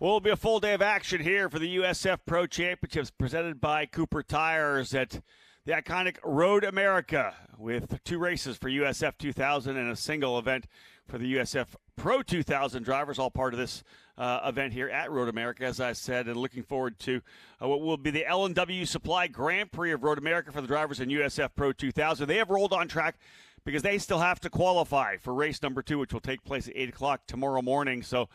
Well, it'll be a full day of action here for the USF Pro Championships presented by Cooper Tires at the iconic Road America, with two races for USF 2000 and a single event for the USF Pro 2000 drivers, all part of this event here at Road America, as I said, and looking forward to what will be the L&W Supply Grand Prix of Road America for the drivers in USF Pro 2000. They have rolled on track because they still have to qualify for race number 2, which will take place at 8 o'clock tomorrow morning. So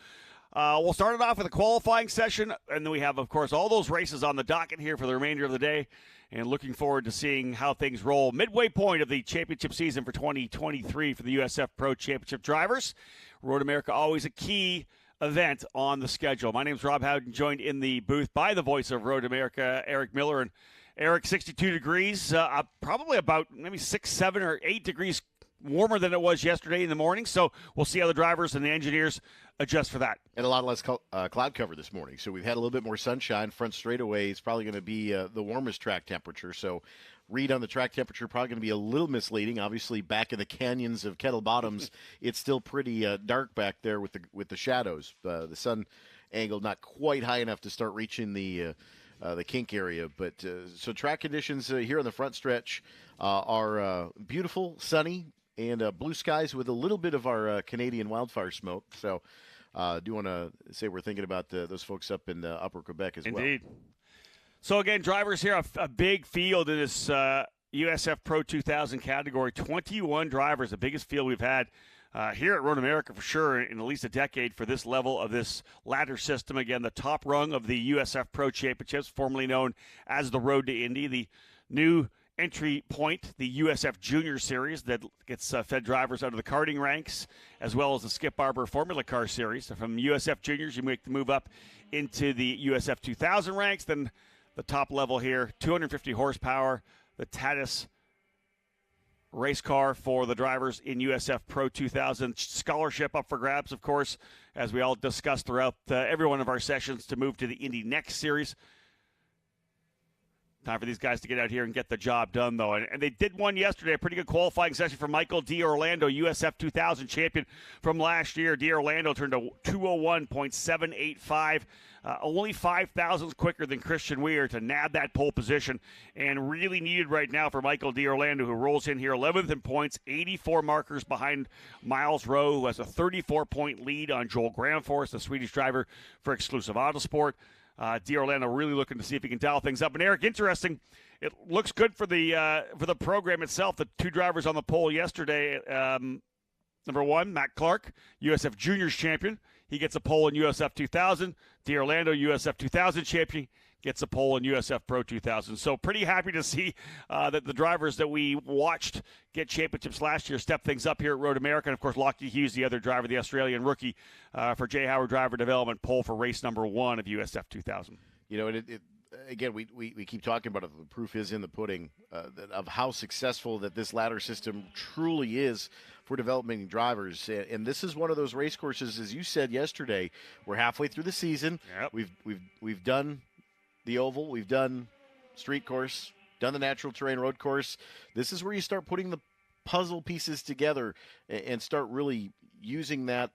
we'll start it off with a qualifying session, and then we have, of course, all those races on the docket here for the remainder of the day, and looking forward to seeing how things roll. Midway point of the championship season for 2023 for the USF Pro Championship drivers. Road America, always a key event on the schedule. My name's Rob Howden, joined in the booth by the voice of Road America, Eric Miller. And Eric, 62 degrees, probably about maybe 6, 7, or 8 degrees warmer than it was yesterday in the morning. So we'll see how the drivers and the engineers adjust for that. And a lot less cloud cover this morning. So we've had a little bit more sunshine. Front straightaway is probably going to be the warmest track temperature. So read on the track temperature probably going to be a little misleading. Obviously, back in the canyons of Kettle Bottoms, it's still pretty dark back there with the shadows. The sun angle not quite high enough to start reaching the kink area. But so track conditions here on the front stretch are beautiful, sunny, and blue skies with a little bit of our Canadian wildfire smoke. So do want to say we're thinking about those folks up in Upper Quebec as well. Indeed. So, again, drivers here, a big field in this USF Pro 2000 category. 21 drivers, the biggest field we've had here at Road America for sure in at least a decade for this level of this ladder system. Again, the top rung of the USF Pro Championships, formerly known as the Road to Indy. The new entry point, the USF Junior Series, that gets fed drivers out of the karting ranks, as well as the Skip Barber Formula Car Series. So from USF Juniors, you make the move up into the USF 2000 ranks. Then the top level here, 250 horsepower, the Tatis race car for the drivers in USF Pro 2000. Scholarship up for grabs, of course, as we all discussed throughout every one of our sessions, to move to the Indy Next Series. Time for these guys to get out here and get the job done, though. And they did one yesterday, a pretty good qualifying session for Michael D'Orlando, USF 2000 champion from last year. D'Orlando turned a 201.785, only 5 thousandths quicker than Christian Weir to nab that pole position, and really needed right now for Michael D'Orlando, who rolls in here 11th in points, 84 markers behind Miles Rowe, who has a 34-point lead on Joel Gramforce, the Swedish driver for Exclusive Autosport. D'Orlando really looking to see if he can dial things up. And Eric, interesting, it looks good for the program itself. The two drivers on the pole yesterday, number one, Matt Clark, USF Juniors champion. He gets a pole in USF 2000. D'Orlando, USF 2000 champion, gets a pole in USF Pro 2000. So pretty happy to see that the drivers that we watched get championships last year step things up here at Road America. And, of course, Lockie Hughes, the other driver, the Australian rookie for Jay Howard Driver Development, pole for race number 1 of USF 2000. You know, again, we keep talking about it. The proof is in the pudding of how successful that this ladder system truly is for developing drivers. And this is one of those race courses, as you said yesterday, we're halfway through the season. Yep. We've done the oval, we've done street course, done the natural terrain road course. This is where you start putting the puzzle pieces together and start really using that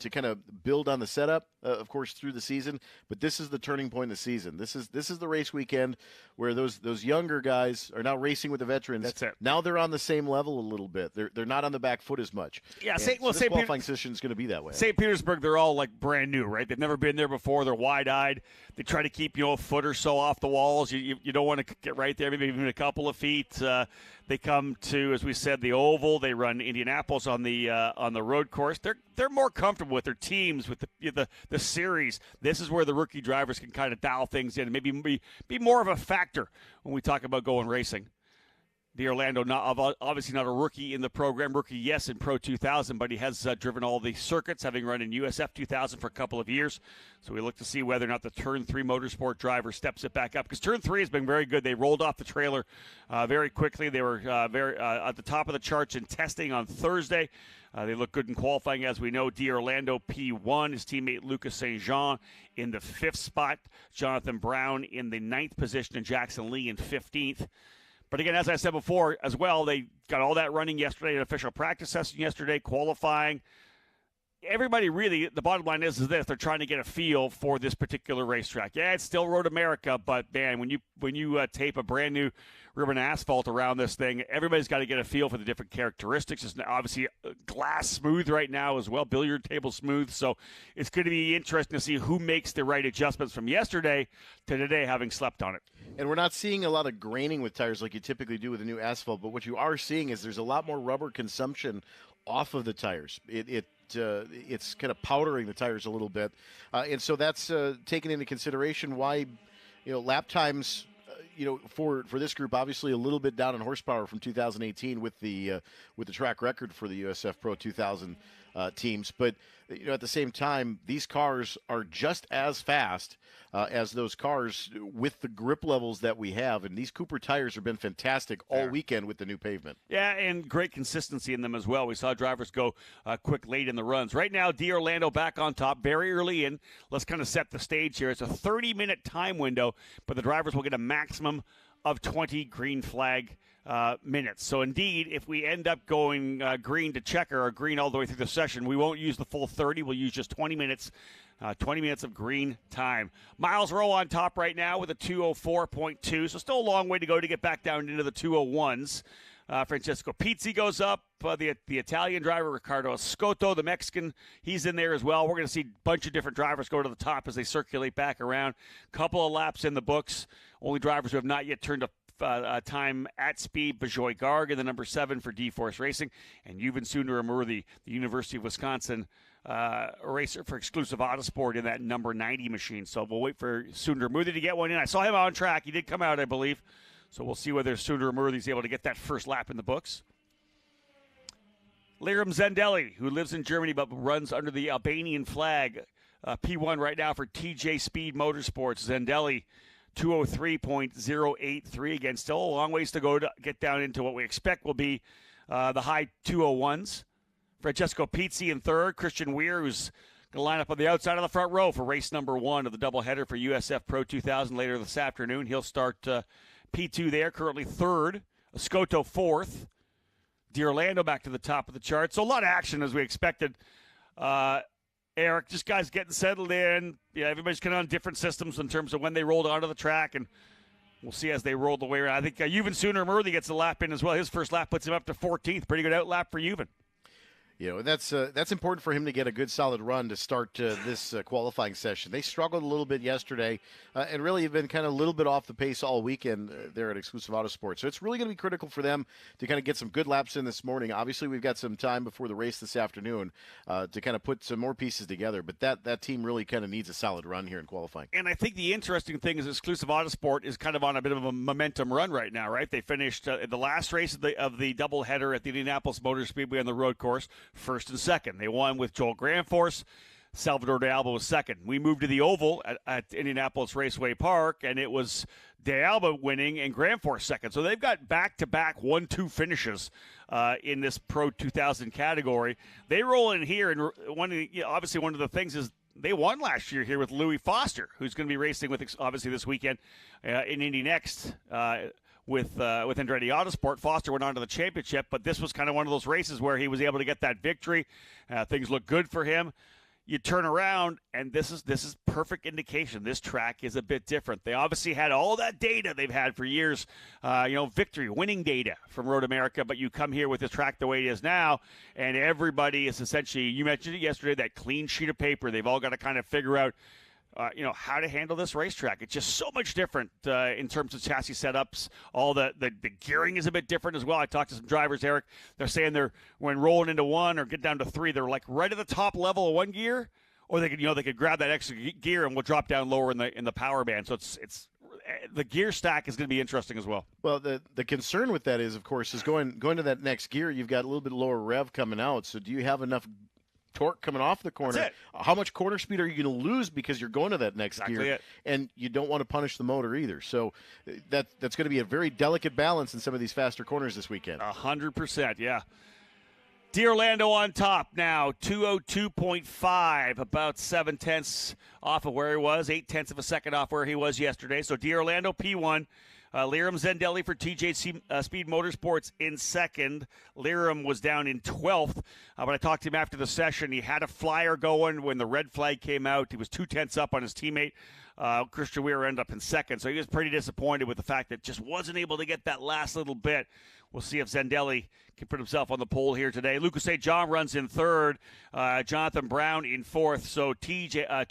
to kind of build on the setup, of course, through the season. But this is the turning point of the season. This is the race weekend where those younger guys are now racing with the veterans. That's it. Now they're on the same level a little bit. They're not on the back foot as much. Yeah, this qualifying session is going to be that way. St. Petersburg, they're all like brand new, right? They've never been there before. They're wide-eyed. They try to keep a foot or so off the walls. You don't want to get right there, maybe even a couple of feet. They come to, as we said, the oval. They run Indianapolis on the road course. They're more comfortable with their teams, with the series. This is where the rookie drivers can kind of dial things in and maybe be more of a factor when we talk about going racing. D'Orlando, obviously not a rookie in the program. Rookie, yes, in Pro 2000, but he has driven all the circuits, having run in USF 2000 for a couple of years. So we look to see whether or not the Turn 3 Motorsport driver steps it back up, because Turn 3 has been very good. They rolled off the trailer very quickly. They were very at the top of the charts in testing on Thursday. They look good in qualifying, as we know. D'Orlando P1, his teammate Lucas St. Jean in the 5th spot. Jonathan Brown in the 9th position, and Jackson Lee in 15th. But again, as I said before as well, they got all that running yesterday, an official practice session yesterday, qualifying. everybody really, the bottom line is this: they're trying to get a feel for this particular racetrack. Yeah, it's still Road America, but man, when you tape a brand new ribbon asphalt around this thing, everybody's got to get a feel for the different characteristics. It's obviously glass smooth right now as well, billiard table smooth. So it's going to be interesting to see who makes the right adjustments from yesterday to today, having slept on it. And we're not seeing a lot of graining with tires like you typically do with a new asphalt, but what you are seeing is there's a lot more rubber consumption off of the tires. It's kind of powdering the tires a little bit, and so that's taken into consideration why, lap times, for this group, obviously a little bit down in horsepower from 2018 with the track record for the USF Pro 2000 teams, but at the same time, these cars are just as fast as those cars with the grip levels that we have, and these Cooper tires have been fantastic all weekend with the new pavement. Yeah, and great consistency in them as well. We saw drivers go quick late in the runs. Right now, D'Orlando back on top very early in. Let's kind of set the stage here. It's a 30-minute time window, but the drivers will get a maximum of 20 green flag minutes. So indeed, if we end up going green to checker or green all the way through the session, we won't use the full 30. We'll use just 20 minutes. 20 minutes of green time. Miles Rowe on top right now with a 2:04.2, so still a long way to go to get back down into the 2:01s. Francesco Pizzi goes up. The Italian driver, Riccardo Scotto, the Mexican, he's in there as well. We're going to see a bunch of different drivers go to the top as they circulate back around. Couple of laps in the books. Only drivers who have not yet turned time at speed, Bajoy Garg in the number 7 for D-Force Racing, and Yuvan Sundaramurthy, the University of Wisconsin racer for Exclusive Autosport in that number 90 machine. So we'll wait for Sundaramurthy to get one in. I saw him on track. He did come out, I believe. So we'll see whether Sundaramurthy's able to get that first lap in the books. Liram Zendelli, who lives in Germany but runs under the Albanian flag, P1 right now for TJ Speed Motorsports. Zendelli, 2:03.083. Again, still a long ways to go to get down into what we expect will be the high 2:01s. Francesco Pizzi in third. Christian Weir, who's going to line up on the outside of the front row for race number 1 of the doubleheader for USF Pro 2000 later this afternoon. He'll start P2 there, currently third. Scotto fourth. D'Orlando back to the top of the chart. So a lot of action as we expected. Eric, just guys getting settled in. Yeah, everybody's kind of on different systems in terms of when they rolled onto the track, and we'll see as they roll the way around. I think Yuvan Sundaramurthy gets a lap in as well. His first lap puts him up to 14th. Pretty good outlap for Yuvan. That's important for him to get a good solid run to start this qualifying session. They struggled a little bit yesterday and really have been kind of a little bit off the pace all weekend there at Exclusive Autosport. So it's really going to be critical for them to kind of get some good laps in this morning. Obviously, we've got some time before the race this afternoon to kind of put some more pieces together. But that team really kind of needs a solid run here in qualifying. And I think the interesting thing is Exclusive Autosport is kind of on a bit of a momentum run right now, right? They finished the last race of the doubleheader at the Indianapolis Motor Speedway on the road course, first and second. They won with Joel Grandforce. Salvador De Alba was second. We moved to the Oval at Indianapolis Raceway Park, and it was De Alba winning and Grandforce second. So they've got back-to-back 1-2 finishes in this Pro 2000 category. They roll in here, and obviously one of the things is they won last year here with Louis Foster, who's going to be racing with obviously this weekend in Indy next. With Andretti Autosport. Foster went on to the championship, but this was kind of one of those races where he was able to get that victory. Things look good for him. You turn around, and this is perfect indication. This track is a bit different. They obviously had all that data they've had for years, victory, winning data from Road America, but you come here with this track the way it is now, and everybody is essentially, you mentioned it yesterday, that clean sheet of paper. They've all got to kind of figure out how to handle this racetrack. It's just so much different in terms of chassis setups. All the gearing is a bit different as well. I talked to some drivers, Eric. They're saying when rolling into 1 or get down to 3, they're like right at the top level of 1 gear, or they could grab that extra gear and we'll drop down lower in the power band. So it's the gear stack is going to be interesting as well. Well, the concern with that is, of course, is going to that next gear. You've got a little bit lower rev coming out. So do you have enough torque coming off the corner? How much corner speed are you going to lose because you're going to that next gear? And you don't want to punish the motor either. So that's going to be a very delicate balance in some of these faster corners this weekend. 100%, yeah. D'Orlando on top now, 2:02.5, about 7/10 off of where he was, 0.8 of a second off where he was yesterday. So D'Orlando P1, Liram Zendelli for TJ Speed Motorsports in second. Liram was down in 12th, but I talked to him after the session. He had a flyer going when the red flag came out. He was 2/10 up on his teammate. Christian Weir ended up in second, so he was pretty disappointed with the fact that just wasn't able to get that last little bit. We'll see if Zendelli can put himself on the pole here today. Lucas St. John runs in third. Jonathan Brown in fourth. So Turn 3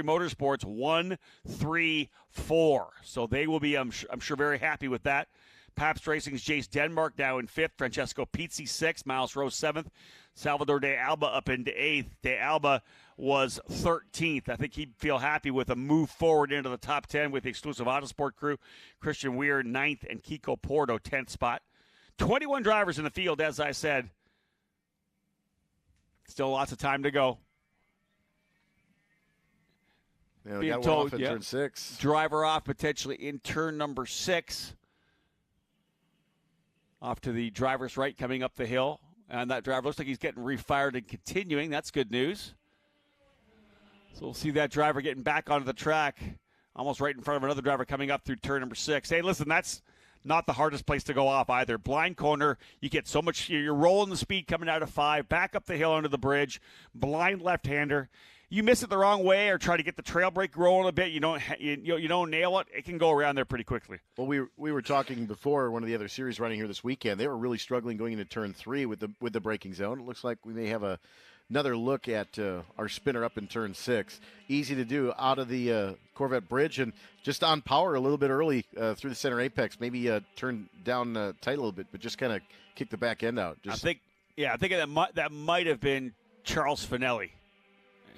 Motorsports 1, 3, 4. So they will be, I'm sure, very happy with that. Pabst Racing's Jace Denmark now in fifth. Francesco Pizzi sixth. Miles Rose seventh. Salvador De Alba up into eighth. De Alba was 13th. I think he'd feel happy with a move forward into the top 10 with the exclusive Autosport crew. Christian Weir, 9th, and Kiko Porto, 10th spot. 21 drivers in the field, as I said. Still lots of time to go. Yeah, we got one off in turn 6. Driver off potentially in turn number 6. Off to the driver's right coming up the hill. And that driver looks like he's getting refired and continuing. That's good news. So we'll see that driver getting back onto the track, almost right in front of another driver coming up through turn number 6. Hey, listen, that's not the hardest place to go off either. Blind corner, you get so much, you're rolling the speed coming out of 5, back up the hill under the bridge, blind left-hander. You miss it the wrong way or try to get the trail brake rolling a bit, you don't nail it, it can go around there pretty quickly. Well, we were talking before one of the other series running here this weekend. They were really struggling going into turn 3 with the braking zone. It looks like we may have another look at our spinner up in turn 6. Easy to do out of the Corvette bridge and just on power a little bit early through the center apex. Maybe turn down tight a little bit, but just kind of kick the back end out. I think that might have been Charles Finelli.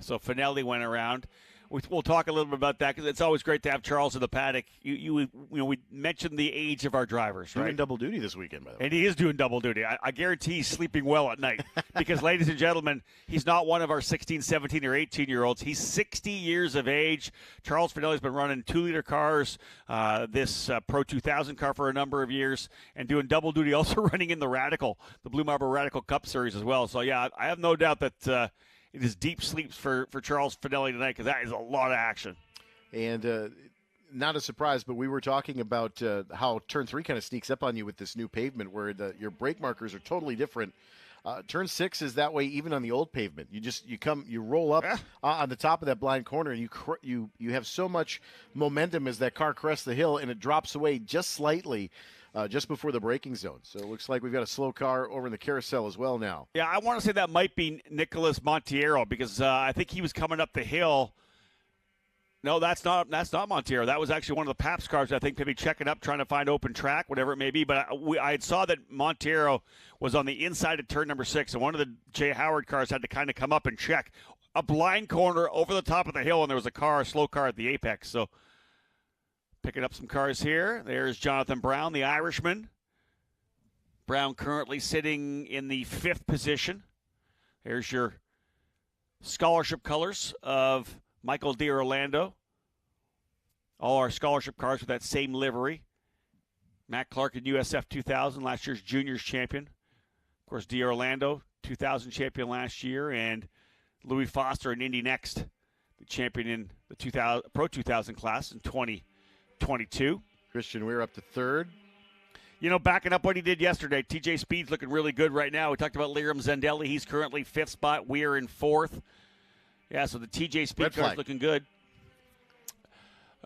So Finelli went around. We'll talk a little bit about that because it's always great to have Charles in the paddock. We mentioned the age of our drivers, right? Doing double duty this weekend, by the way. And he is doing double duty. I guarantee he's sleeping well at night because, ladies and gentlemen, he's not one of our 16, 17, or 18-year-olds. He's 60 years of age. Charles Finelli's been running 2-liter cars, this Pro 2000 car for a number of years, and doing double duty, also running in the Blue Marble Radical Cup Series as well. So, yeah, I have no doubt that it is deep sleeps for Charles Finelli tonight because that is a lot of action. And not a surprise, but we were talking about how turn 3 kind of sneaks up on you with this new pavement where your brake markers are totally different. Turn 6 is that way even on the old pavement. You roll up on the top of that blind corner, and you have so much momentum as that car crests the hill, and it drops away just slightly. Just before the braking zone. So it looks like we've got a slow car over in the carousel as well now. Yeah, I want to say that might be Nicholas Montiero because I think he was coming up the hill. No, that's not Montiero. That was actually one of the Pabst cars, I think, maybe checking up, trying to find open track, whatever it may be. But I saw that Montiero was on the inside of turn number 6, and one of the Jay Howard cars had to kind of come up and check. A blind corner over the top of the hill, and there was a slow car at the apex. So picking up some cars here. There's Jonathan Brown, the Irishman. Brown currently sitting in the 5th position. There's your scholarship colors of Michael D'Orlando. All our scholarship cars with that same livery. Matt Clark in USF 2000, last year's juniors champion. Of course, D'Orlando, 2000 champion last year. And Louis Foster in Indy Next, the champion in the Pro 2000 class in 2022. Christian Weir up to 3rd. Backing up what he did yesterday, TJ Speed's looking really good right now. We talked about Liram Zendelli. He's currently 5th spot. Weir in 4th. Yeah, so the TJ Speed car's looking good.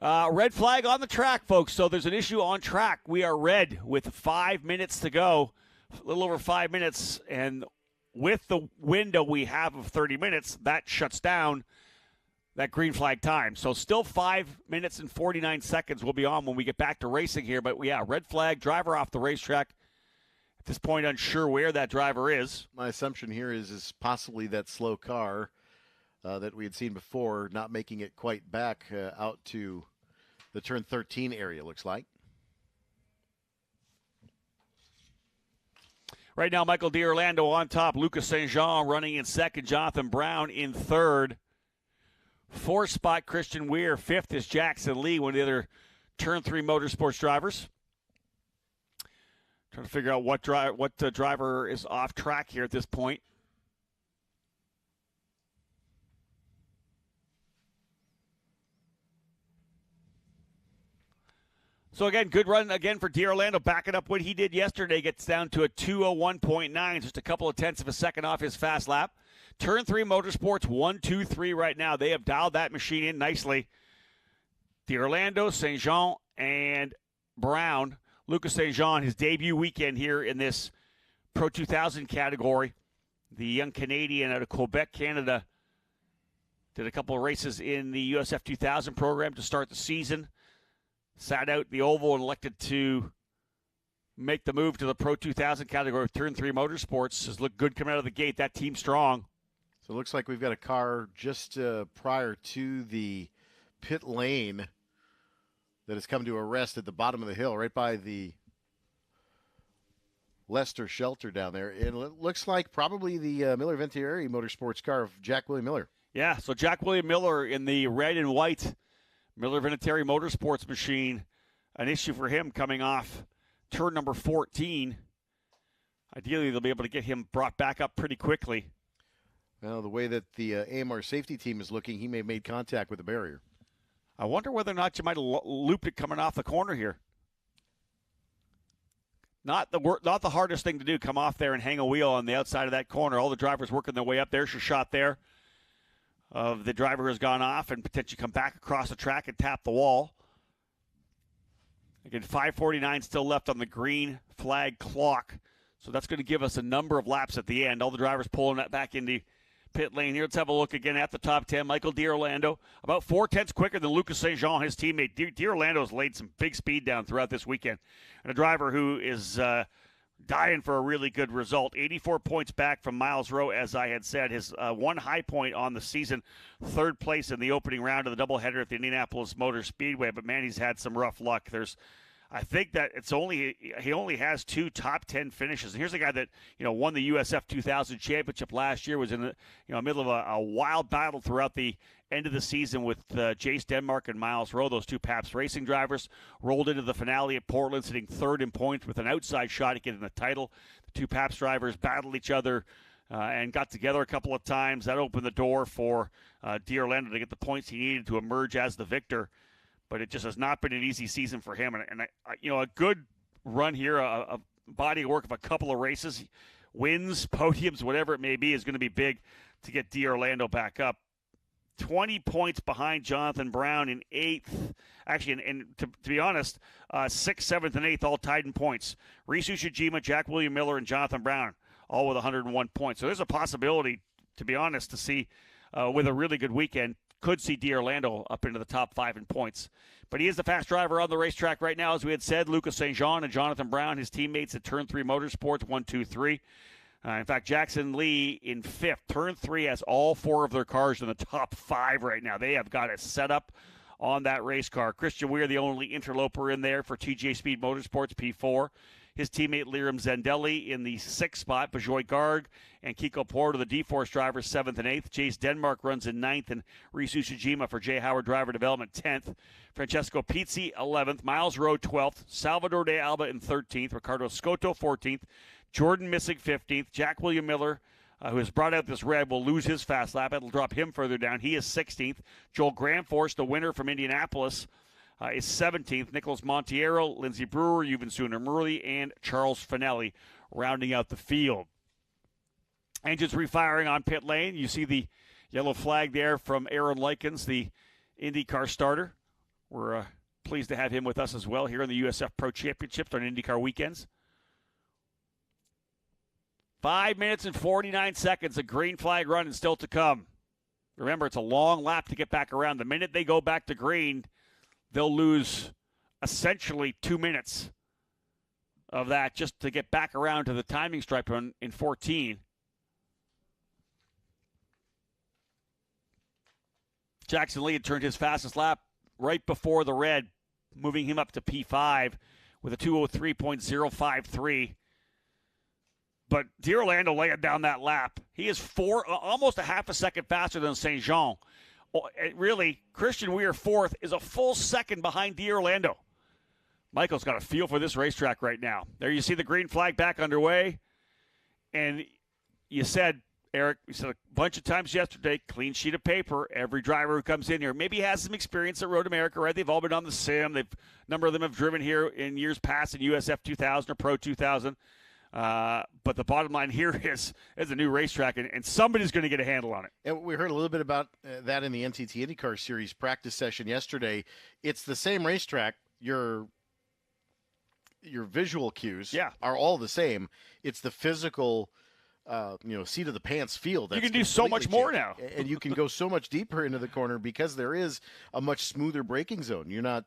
Red flag on the track, folks. So there's an issue on track. We are red with 5 minutes to go, a little over 5 minutes. And with the window we have of 30 minutes, that shuts down that green flag time. So still 5 minutes and 49 seconds will be on when we get back to racing here. But, yeah, red flag, driver off the racetrack. At this point, unsure where that driver is. My assumption here is possibly that slow car that we had seen before, not making it quite back out to the turn 13 area, looks like. Right now, Michael D'Orlando on top. Lucas St. Jean running in 2nd. Jonathan Brown in 3rd. 4th spot, Christian Weir. 5th is Jackson Lee, one of the other Turn 3 Motorsports drivers. Trying to figure out what driver is off track here at this point. So, again, good run again for D'Orlando, backing up what he did yesterday. Gets down to a 2:01.9, just a couple of tenths of a second off his fast lap. Turn 3 Motorsports, 1-2-3 right now. They have dialed that machine in nicely. D'Orlando, St. Jean, and Brown. Lucas St. Jean, his debut weekend here in this Pro 2000 category. The young Canadian out of Quebec, Canada, did a couple of races in the USF 2000 program to start the season. Sat out the oval and elected to make the move to the Pro 2000 category of Turn 3 Motorsports. Has looked good coming out of the gate. That team's strong. So it looks like we've got a car just prior to the pit lane that has come to a rest at the bottom of the hill, right by the Leicester shelter down there. And it looks like probably the Miller Ventieri Motorsports car of Jack William Miller. Yeah, so Jack William Miller in the red and white Miller Vinatieri Motorsports machine. An issue for him coming off turn number 14. Ideally, they'll be able to get him brought back up pretty quickly. Well, the way that the AMR safety team is looking, he may have made contact with the barrier. I wonder whether or not you might have looped it coming off the corner here. Not the hardest thing to do, come off there and hang a wheel on the outside of that corner. All the drivers working their way up. There's your shot there of the driver who has gone off and potentially come back across the track and tap the wall. Again, 5:49 still left on the green flag clock. So that's going to give us a number of laps at the end. All the drivers pulling that back into pit lane here. Let's have a look again at the top 10. Michael D'Orlando, about 4 tenths quicker than Lucas St. Jean, his teammate. D'Orlando has laid some big speed down throughout this weekend. And a driver who is dying for a really good result. 84 points back from Miles Rowe, as I had said. His one high point on the season, 3rd place in the opening round of the doubleheader at the Indianapolis Motor Speedway. But, man, he's had some rough luck. I think that he only has 2 top 10 finishes. And here's a guy that won the USF 2000 championship last year. Was in the middle of a wild battle throughout the end of the season with Jace Denmark and Miles Rowe, those 2 Pabst Racing drivers. Rolled into the finale at Portland, sitting 3rd in points with an outside shot at getting the title. The 2 Pabst drivers battled each other and got together a couple of times. That opened the door for D'Orlando to get the points he needed to emerge as the victor. But it just has not been an easy season for him. And a good run here, a body of work of a couple of races, wins, podiums, whatever it may be, is going to be big to get D'Orlando back up. 20 points behind Jonathan Brown in 8th. Actually, and to be honest, 6th, 7th, and 8th all tied in points. Risu Shijima, Jack William Miller, and Jonathan Brown all with 101 points. So there's a possibility, to be honest, to see with a really good weekend, could see D'Orlando up into the top 5 in points. But he is the fast driver on the racetrack right now, as we had said. Lucas St. Jean and Jonathan Brown, his teammates at Turn 3 Motorsports, 1, 2, 3. In fact, Jackson Lee in 5th. Turn 3 has all 4 of their cars in the top 5 right now. They have got it set up on that race car. Christian Weir, the only interloper in there for TJ Speed Motorsports, P4. His teammate Liram Zendelli in the 6th spot. Bajoy Garg and Kiko Porter, the D-Force drivers, 7th and 8th. Jace Denmark runs in 9th, and Risu Shijima for Jay Howard Driver Development, 10th. Francesco Pizzi, 11th. Miles Rowe, 12th. Salvador de Alba in 13th. Ricardo Scotto, 14th. Jordan Missig, 15th. Jack William Miller, who has brought out this red, will lose his fast lap. It'll drop him further down. He is 16th. Joel Gramforce, the winner from Indianapolis, is 17th. Nicholas Montiero, Lindsey Brewer, Yuvan Sunamurli, and Charles Finelli rounding out the field. Engines refiring on pit lane. You see the yellow flag there from Aaron Likens, the IndyCar starter. We're pleased to have him with us as well here in the USF Pro Championships on IndyCar weekends. 5 minutes and 49 seconds. A green flag run and still to come. Remember, it's a long lap to get back around. The minute they go back to green, they'll lose essentially 2 minutes of that just to get back around to the timing stripe in 14. Jackson Lee had turned his fastest lap right before the red, moving him up to P5 with a 2:03.053. But D'Orlando laying down that lap. He is almost a half a second faster than St. Jean. Really, Christian Weir, 4th, is a full second behind D'Orlando. Michael's got a feel for this racetrack right now. There you see the green flag back underway. And you said Eric, we said a bunch of times yesterday, clean sheet of paper. Every driver who comes in here maybe has some experience at Road America, right? They've all been on the sim. A number of them have driven here in years past in USF 2000 or Pro 2000. But the bottom line here is a new racetrack, and somebody's going to get a handle on it. And we heard a little bit about that in the NTT IndyCar Series practice session yesterday. It's the same racetrack. Your visual cues are all the same. It's the physical seat of the pants feel. You can do so much more now. And you can go so much deeper into the corner because there is a much smoother braking zone. You're not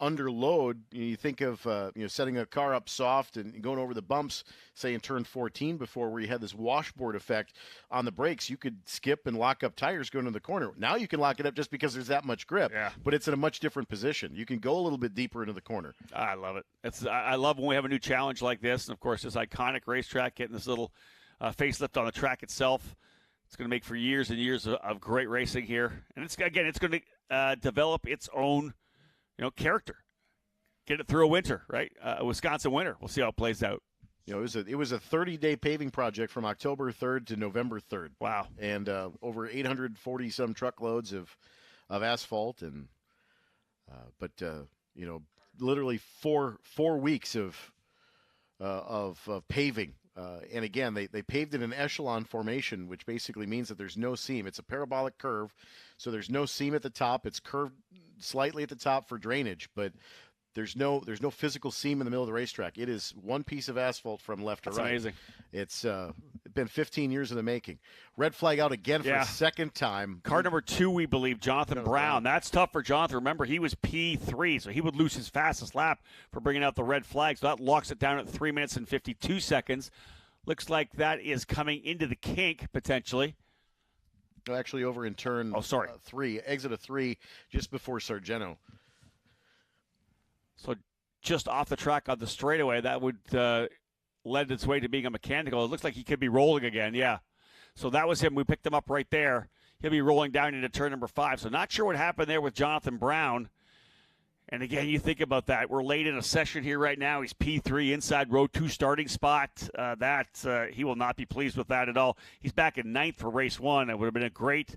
under load. You think of setting a car up soft and going over the bumps, say in turn 14 before, where you had this washboard effect on the brakes. You could skip and lock up tires going into the corner. Now you can lock it up just because there's that much grip. Yeah. But it's in a much different position. You can go a little bit deeper into the corner. I love it. I love when we have a new challenge like this, and of course this iconic racetrack getting this little facelift on the track itself. It's going to make for years and years of great racing here, and it's going to develop its own, character. Get it through a winter, right? A Wisconsin winter. We'll see how it plays out. It was a 30-day paving project from October 3rd to November 3rd. Wow! And over 840 some truckloads of asphalt, and literally four weeks of paving. And again, they paved it in echelon formation, which basically means that there's no seam. It's a parabolic curve, so there's no seam at the top. It's curved slightly at the top for drainage, but there's no physical seam in the middle of the racetrack. It is one piece of asphalt from left to right. That's amazing. It's been 15 years in the making. Red flag out again for a second time. Car number 2, we believe, Jonathan Brown. That's tough for Jonathan. Remember, he was P3, so he would lose his fastest lap for bringing out the red flag. So that locks it down at 3 minutes and 52 seconds. Looks like that is coming into the kink, potentially. No, actually over in turn 3, exit of 3, just before Sargento. So just off the track on the straightaway, that would lend its way to being a mechanical. It looks like he could be rolling again, yeah. So that was him. We picked him up right there. He'll be rolling down into turn number 5. So not sure what happened there with Jonathan Brown. And again, you think about that. We're late in a session here right now. He's P3 inside row 2 starting spot. He will not be pleased with that at all. He's back in 9th for race 1. It would have been a great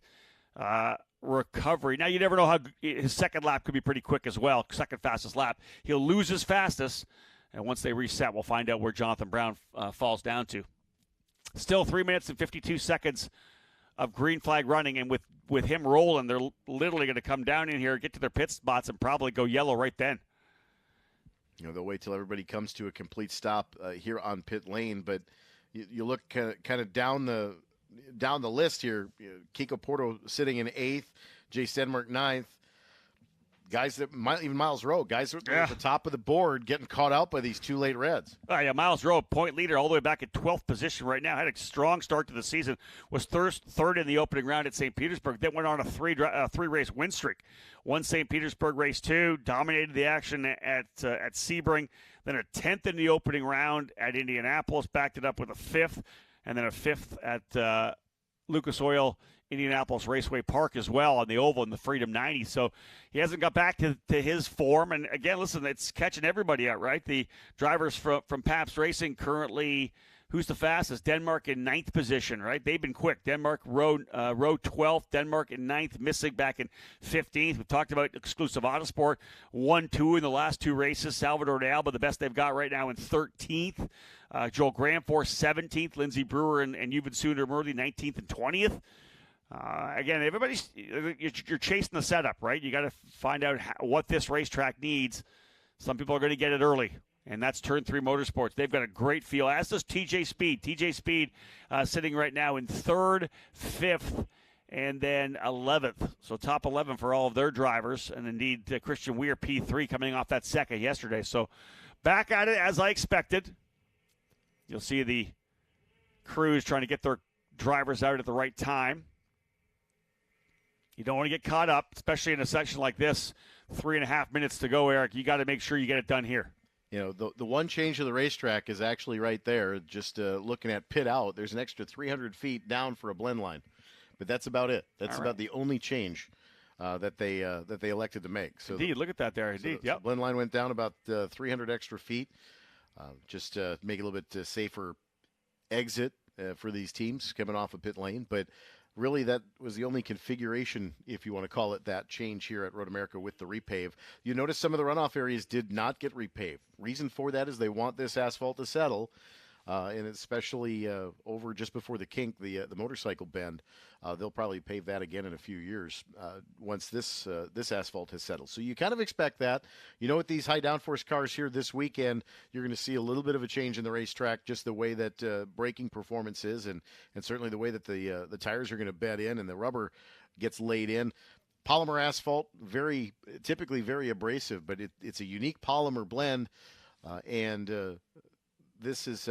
recovery. Now, you never know how his second lap could be pretty quick as well. Second fastest lap. He'll lose his fastest. And once they reset, we'll find out where Jonathan Brown falls down to. Still 3 minutes and 52 seconds of green flag running, and with him rolling, they're literally going to come down in here, get to their pit spots, and probably go yellow right then. They'll wait till everybody comes to a complete stop here on pit lane, but you look kind of down the list here. Kiko Porto sitting in 8th, Jay Stenmark 9th. Guys that even Miles Rowe, guys at the top of the board getting caught out by these 2 late reds. Miles Rowe, point leader, all the way back at 12th position right now. Had a strong start to the season. Was third in the opening round at St. Petersburg. Then went on a three-race win streak. Won St. Petersburg race 2, dominated the action at Sebring. Then a 10th in the opening round at Indianapolis. Backed it up with a 5th, and then a 5th at Lucas Oil Indianapolis Raceway Park as well on the oval in the Freedom 90. So he hasn't got back to his form. And again, listen, it's catching everybody out, right? The drivers from Pabst Racing currently, who's the fastest? Denmark in 9th position, right? They've been quick. Denmark row 12th, Denmark in 9th, Missig back in 15th. We talked about Exclusive Autosport, 1-2 in the last 2 races. Salvador de Alba, the best they've got right now, in 13th. Joel Granforth, 17th. Lindsey Brewer and Yuven Sundermurli, 19th and 20th. Again, you're chasing the setup, right? You got to find out what this racetrack needs. Some people are going to get it early, and that's Turn 3 Motorsports. They've got a great feel, as does TJ Speed. TJ Speed sitting right now in 3rd, 5th, and then 11th. So top 11 for all of their drivers, and indeed Christian Weir, P3, coming off that second yesterday. So back at it as I expected. You'll see the crews trying to get their drivers out at the right time. You don't want to get caught up, especially in a section like this. 3.5 minutes to go, Eric. You got to make sure you get it done here. The one change of the racetrack is actually right there. Just looking at pit out, there's an extra 300 feet down for a blend line, but that's about it. That's about the only change that they elected to make. So indeed, look at that there. Indeed, the blend line went down about 300 extra feet, just to make it a little bit safer exit for these teams coming off of pit lane, but really that was the only configuration, if you want to call it that, change here at Road America with the repave. You notice some of the runoff areas did not get repaved. Reason for that is they want this asphalt to settle, and especially over just before the kink, the motorcycle bend. They'll probably pave that again in a few years once this asphalt has settled. So you kind of expect that. With these high downforce cars here this weekend, you're going to see a little bit of a change in the racetrack, just the way that braking performance is, and certainly the way that the tires are going to bed in and the rubber gets laid in. Polymer asphalt, typically very abrasive, but it's a unique polymer blend, and this is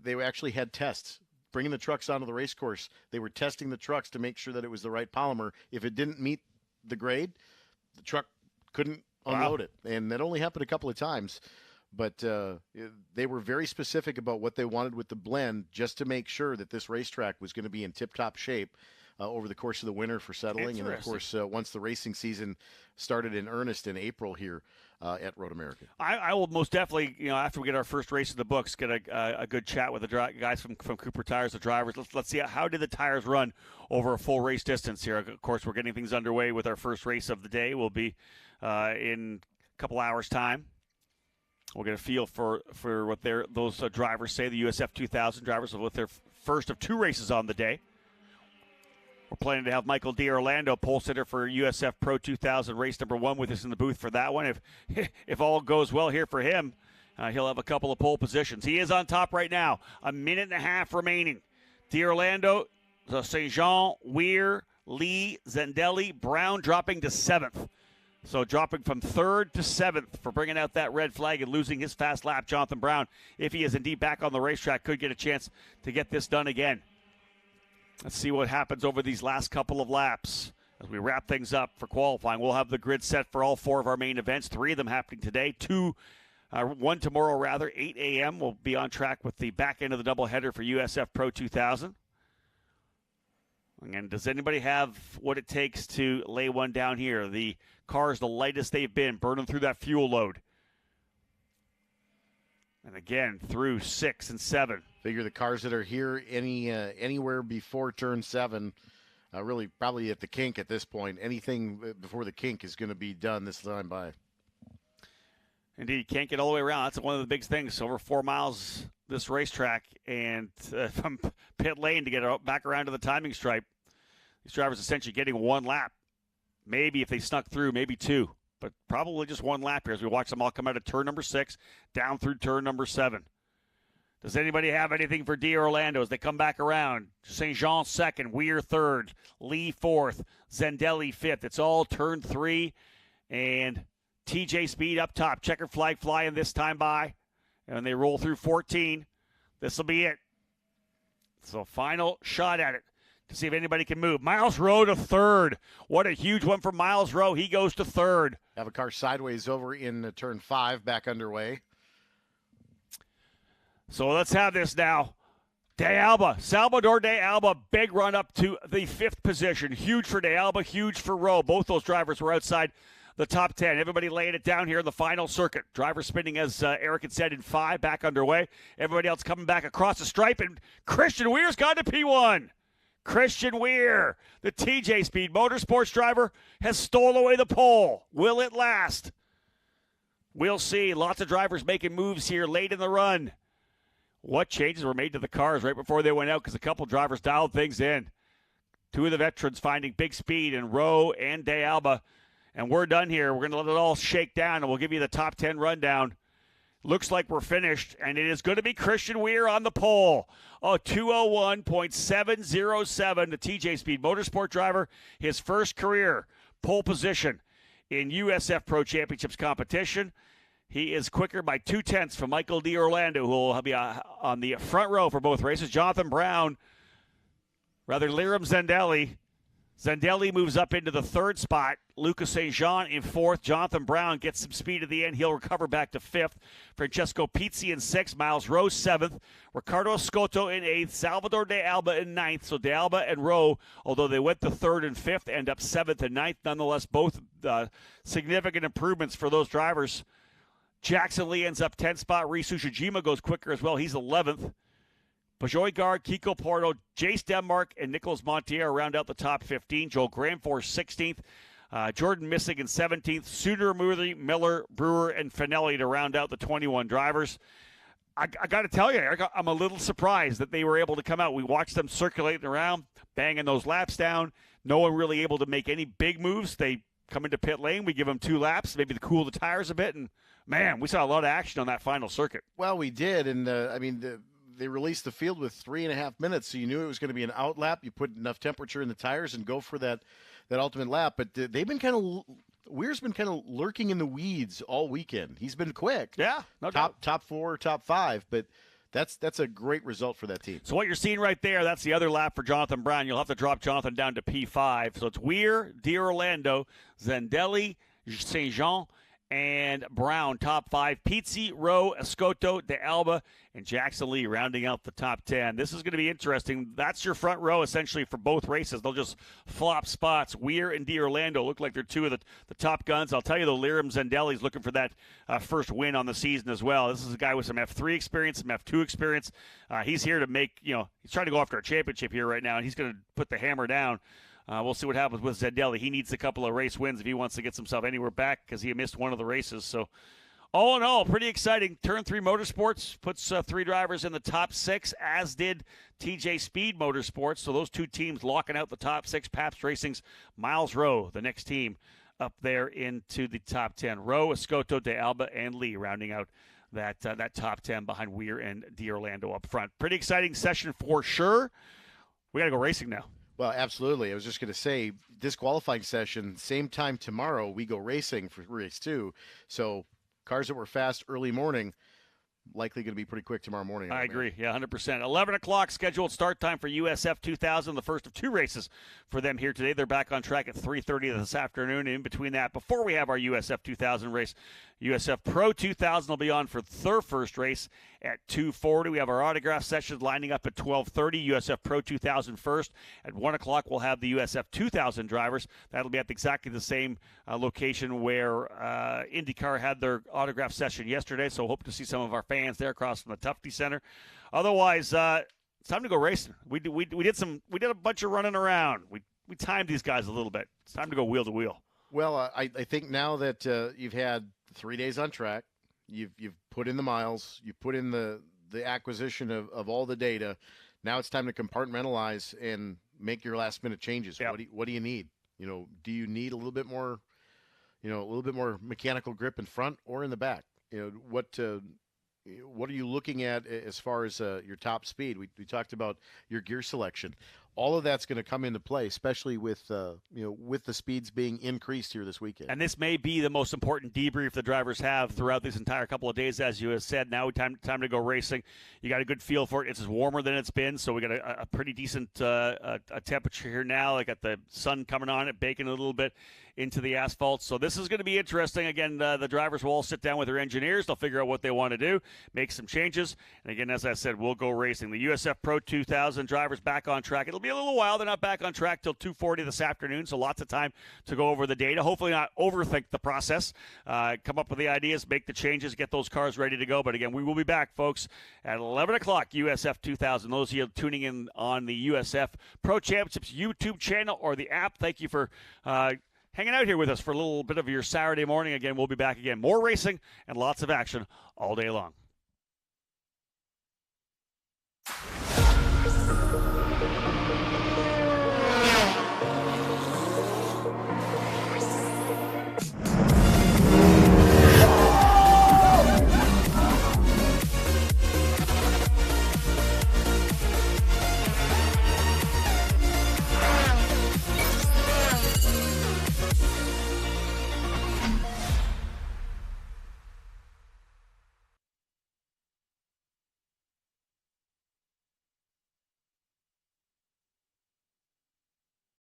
they actually had tests bringing the trucks onto the race course. They were testing the trucks to make sure that it was the right polymer. If it didn't meet the grade, the truck couldn't unload it, and that only happened a couple of times. But they were very specific about what they wanted with the blend, just to make sure that this racetrack was going to be in tip-top shape over the course of the winter for settling, and then, of course, once the racing season started in earnest in April here at Road America. I will most definitely, after we get our first race in the books, get a good chat with the guys from Cooper Tires, the drivers. Let's see how did the tires run over a full race distance here. Of course, we're getting things underway with our first race of the day. We'll be in a couple hours' time. We'll get a feel for what those drivers say, the USF 2000 drivers, with their first of two races on the day. We're planning to have Michael D'Orlando, pole sitter for USF Pro 2000 race number 1, with us in the booth for that one. If all goes well here for him, he'll have a couple of pole positions. He is on top right now. A minute and a half remaining. D'Orlando, St. Jean, Weir, Lee, Zendelli, Brown dropping to 7th. So dropping from 3rd to 7th for bringing out that red flag and losing his fast lap. Jonathan Brown, if he is indeed back on the racetrack, could get a chance to get this done again. Let's see what happens over these last couple of laps as we wrap things up for qualifying. We'll have the grid set for all 4 of our main events, 3 of them happening today, 1 tomorrow, 8 a.m. We'll be on track with the back end of the doubleheader for USF Pro 2000. And does anybody have what it takes to lay one down here? The car's the lightest they've been, burning through that fuel load. And again, through 6 and 7. Figure the cars that are here anywhere before turn 7, really probably at the kink at this point. Anything before the kink is going to be done this time by. Indeed, you can't get all the way around. That's one of the big things. Over 4 miles this racetrack, and from pit lane to get back around to the timing stripe, these drivers essentially getting 1 lap. Maybe if they snuck through, maybe 2. But probably just 1 lap here as we watch them all come out of turn number 6 down through turn number 7. Does anybody have anything for D'Orlando as they come back around? St. Jean 2nd, Weir 3rd, Lee 4th, Zendelli 5th. It's all turn 3, and TJ Speed up top. Checkered flag flying this time by, and they roll through 14. This will be it. So final shot at it to see if anybody can move. Miles Rowe to 3rd. What a huge one for Miles Rowe. He goes to 3rd. Have a car sideways over in turn 5, back underway. So let's have this now. De Alba, Salvador De Alba, big run up to the 5th position. Huge for De Alba, huge for Rowe. Both those drivers were outside the top 10. Everybody laying it down here in the final circuit. Driver spinning, as Eric had said, in 5, back underway. Everybody else coming back across the stripe, and Christian Weir's got to P1. Christian Weir, the TJ Speed Motorsports driver, has stolen away the pole. Will it last? We'll see. Lots of drivers making moves here late in the run. What changes were made to the cars right before they went out, because a couple drivers dialed things in. 2 of the veterans finding big speed in Rowe and De Alba. And we're done here. We're going to let it all shake down, and we'll give you the top 10 rundown. Looks like we're finished, and it is going to be Christian Weir on the pole. Oh, 201.707, the TJ Speed Motorsport driver, his first career pole position in USF Pro Championships competition. He is quicker by 0.2 from Michael D'Orlando, who will be on the front row for both races. Jonathan Brown, Liram Zendelli. Zendelli moves up into the 3rd spot. Lucas St. Jean in 4th. Jonathan Brown gets some speed at the end. He'll recover back to 5th. Francesco Pizzi in 6th. Miles Rowe 7th. Ricardo Escoto in 8th. Salvador De Alba in 9th. So De Alba and Rowe, although they went to 3rd and 5th, end up 7th and 9th. Nonetheless, both significant improvements for those drivers. Jackson Lee ends up 10th spot. Reese Ushijima goes quicker as well. He's 11th. Bajoy-Gard, Kiko Porto, Jace Denmark, and Nicholas Montier round out the top 15. Joel Granfors 16th. Jordan Missig in 17th. Suter, Moody, Miller, Brewer, and Finelli to round out the 21 drivers. I got to tell you, Eric, I'm a little surprised that they were able to come out. We watched them circulating around, banging those laps down. No one really able to make any big moves. They come into pit lane. We give them 2 laps, maybe to cool the tires a bit. And, man, we saw a lot of action on that final circuit. Well, we did. And, they released the field with 3.5 minutes, so you knew it was going to be an out lap. You put enough temperature in the tires and go for that ultimate lap. But they've been Weir's been kind of lurking in the weeds all weekend. He's been quick. Yeah. No doubt. Top 4, top 5, but that's a great result for that team. So what you're seeing right there, that's the other lap for Jonathan Brown. You'll have to drop Jonathan down to P5. So it's Weir, D'Orlando, Zandelli, St. Jean, and Brown, top 5. Pizzi, Rowe, Escoto, De Alba, and Jackson Lee rounding out the top 10. This is going to be interesting. That's your front row, essentially, for both races. They'll just flop spots. Weir and D'Orlando look like they're 2 of the top guns. I'll tell you, though, Liram Zandelli's looking for that first win on the season as well. This is a guy with some F3 experience, some F2 experience. He's here to make, he's trying to go after a championship here right now, and he's going to put the hammer down. We'll see what happens with Zandelli. He needs a couple of race wins if he wants to get himself anywhere back because he missed one of the races. So, all in all, pretty exciting. Turn 3 Motorsports puts 3 drivers in the top 6, as did TJ Speed Motorsports. So those 2 teams locking out the top 6. Pabst Racing's Miles Rowe, the next team up there into the top 10. Rowe, Escoto, De Alba, and Lee rounding out that top 10 behind Weir and D'Orlando up front. Pretty exciting session for sure. We got to go racing now. Well, absolutely. I was just going to say, this qualifying session, same time tomorrow, we go racing for race 2. So cars that were fast early morning, likely going to be pretty quick tomorrow morning. I agree. Yeah, 100%. 11 o'clock scheduled start time for USF 2000, the first of 2 races for them here today. They're back on track at 3:30 this afternoon. And in between that, before we have our USF 2000 race, USF Pro 2000 will be on for their first race at 2:40. We have our autograph sessions lining up at 12:30. USF Pro 2000 first. At 1 o'clock, we'll have the USF 2000 drivers. That'll be at exactly the same location where IndyCar had their autograph session yesterday. So hope to see some of our fans there across from the Tufte Center. Otherwise, it's time to go racing. We did a bunch of running around. We timed these guys a little bit. It's time to go wheel to wheel. Well, I think now that you've had 3 days on track, you've put in the miles, you put in the acquisition of all the data. Now it's time to compartmentalize and make your last minute changes. Yep. What do you need? Do you need a little bit more, mechanical grip in front or in the back? What are you looking at as far as your top speed? We talked about your gear selection. All of that's going to come into play, especially with the speeds being increased here this weekend. And this may be the most important debrief the drivers have throughout this entire couple of days, as you have said. Now time to go racing. You got a good feel for it. It's warmer than it's been, so we got a pretty decent a temperature here now. I got the sun coming on it, baking a little bit into the asphalt. So this is going to be interesting. Again, the drivers will all sit down with their engineers. They'll figure out what they want to do, make some changes. And again, as I said, we'll go racing. The USF Pro 2000 drivers back on track. It'll be a little while. They're not back on track till 2:40 this afternoon, so lots of time to go over the data. Hopefully not overthink the process. Come up with the ideas, make the changes, get those cars ready to go. But again, we will be back, folks, at 11 o'clock, USF 2000. Those of you tuning in on the USF Pro Championships YouTube channel or the app, thank you for hanging out here with us for a little bit of your Saturday morning. Again, we'll be back again. More racing and lots of action all day long.